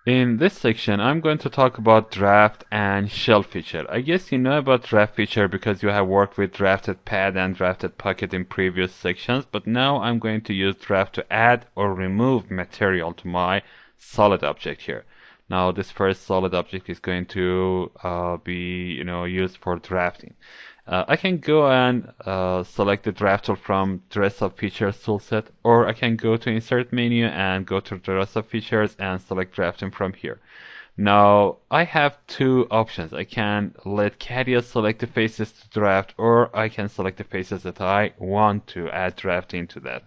In this section, I'm going to talk about draft and shell feature. I guess you know about draft feature because you have worked with drafted pad and drafted pocket in previous sections, but now I'm going to use draft to add or remove material to my solid object here. Now this first solid object is going to be, used for drafting. I can go and select the draft tool from dress up features toolset, or I can go to insert menu and go to dress up features and select drafting from here. Now I have two options. I can let Catia select the faces to draft, or I can select the faces that I want to add draft into that.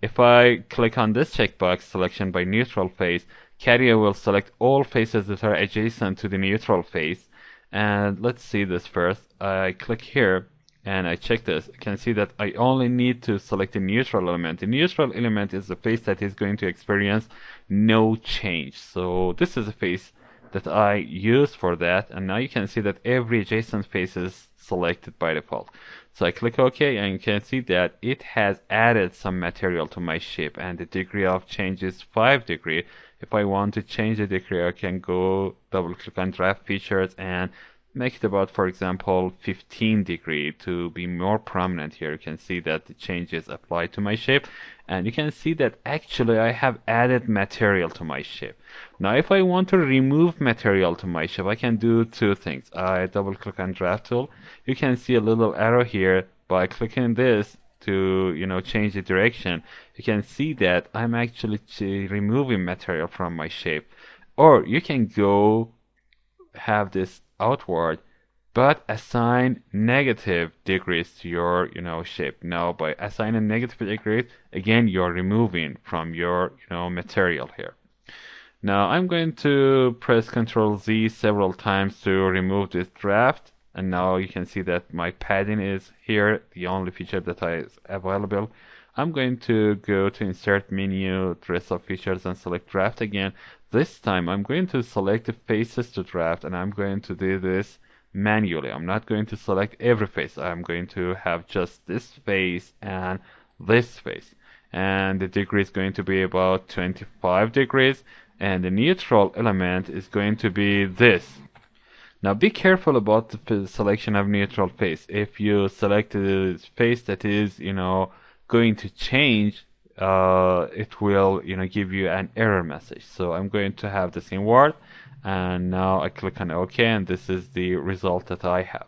If I click on this checkbox, selection by neutral face, Catia will select all faces that are adjacent to the neutral face. And let's see this first. I click here and I check this. I can see that I only need to select the neutral element. The neutral element is the face that is going to experience no change. So this is a face that I use for that. And now you can see that every adjacent face is selected by default. So I click OK and you can see that it has added some material to my shape, and the degree of change is 5 degrees. If I want to change the degree, I can go double click on draft features and make it about, for example, 15 degree to be more prominent here. You can see that the changes apply to my shape, and you can see that actually I have added material to my shape. Now if I want to remove material to my shape, I can do two things. I double click on draft tool. You can see a little arrow here. By clicking this to change the direction, you can see that I'm actually removing material from my shape. Or you can go have this outward but assign negative degrees to your shape. Now by assigning negative degrees, again you're removing from your material here. Now I'm going to press Ctrl Z several times to remove this draft. And now you can see that my padding is here, the only feature that is available. I'm going to go to insert menu, dress up features, and select draft again. This time I'm going to select the faces to draft, and I'm going to do this manually. I'm not going to select every face. I'm going to have just this face and this face. And the degree is going to be about 25 degrees, and the neutral element is going to be this. Now be careful about the selection of neutral face. If you select a face that is, going to change, it will, give you an error message. So I'm going to have this in Word, and now I click on OK, and this is the result that I have.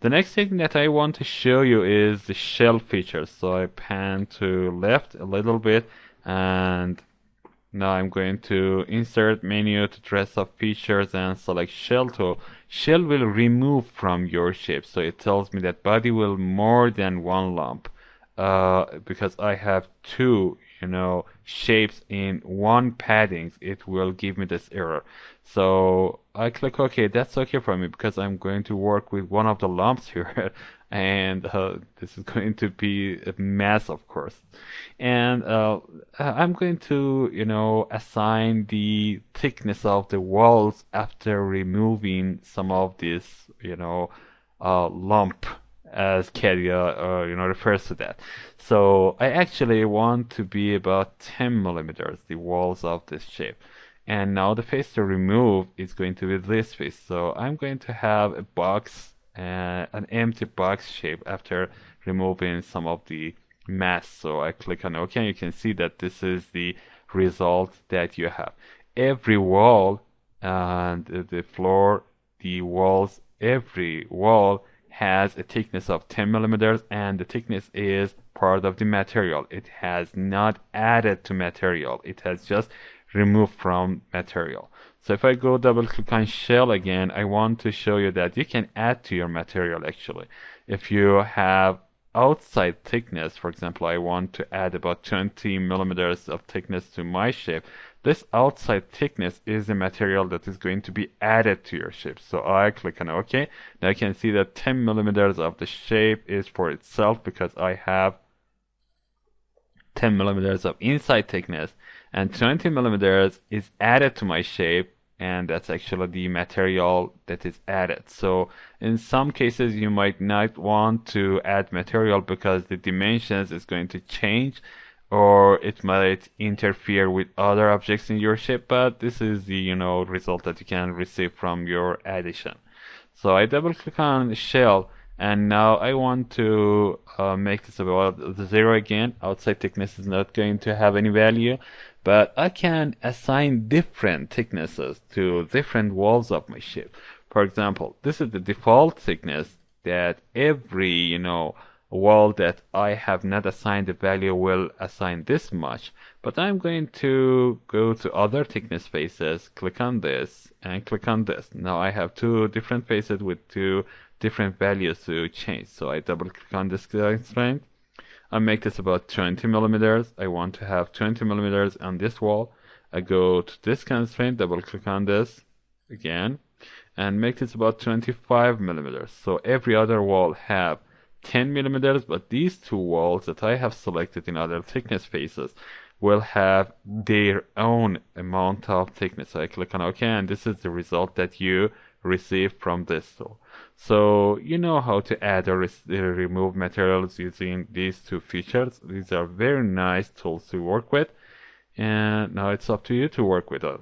The next thing that I want to show you is the shell features. So I pan to left a little bit, and now I'm going to insert menu to dress up features and select shell tool. Shell will remove from your shape. So it tells me that body will more than one lump. Because I have two, shapes in one paddings, it will give me this error. So I click OK. That's okay for me because I'm going to work with one of the lumps here. And this is going to be a mess, of course. And I'm going to, assign the thickness of the walls after removing some of this, lump, as Catia, refers to that. So I actually want to be about 10 millimeters, the walls of this shape. And now the face to remove is going to be this face. So I'm going to have a box, an empty box shape after removing some of the mass. So I click on OK, and you can see that this is the result that you have. Every wall and the floor, the walls, every wall has a thickness of 10 millimeters, and the thickness is part of the material. It has not added to material. It has just removed from material. So if I go double click on shell again, I want to show you that you can add to your material actually. If you have outside thickness, for example, I want to add about 20 millimeters of thickness to my shape. This outside thickness is the material that is going to be added to your shape. So I click on OK. Now I can see that 10 millimeters of the shape is for itself because I have 10 millimeters of inside thickness, and 20 millimeters is added to my shape, and that's actually the material that is added. So in some cases you might not want to add material because the dimensions is going to change, or it might interfere with other objects in your shape, but this is the, result that you can receive from your addition. So I double click on shell, and now I want to make this about the 0 again. Outside thickness is not going to have any value, but I can assign different thicknesses to different walls of my shape. For example, this is the default thickness that every, wall that I have not assigned a value will assign this much. But I'm going to go to other thickness faces, click on this, and click on this. Now I have two different faces with two different values to change. So I double click on this constraint. I make this about 20 millimeters. I want to have 20 millimeters on this wall. I go to this constraint, double click on this again, and make this about 25 millimeters. So every other wall have 10 millimeters, but these two walls that I have selected in other thickness faces will have their own amount of thickness. So I click on OK, and this is the result that you receive from this tool. So you know how to add or remove materials using these two features. These are very nice tools to work with, and now it's up to you to work with us.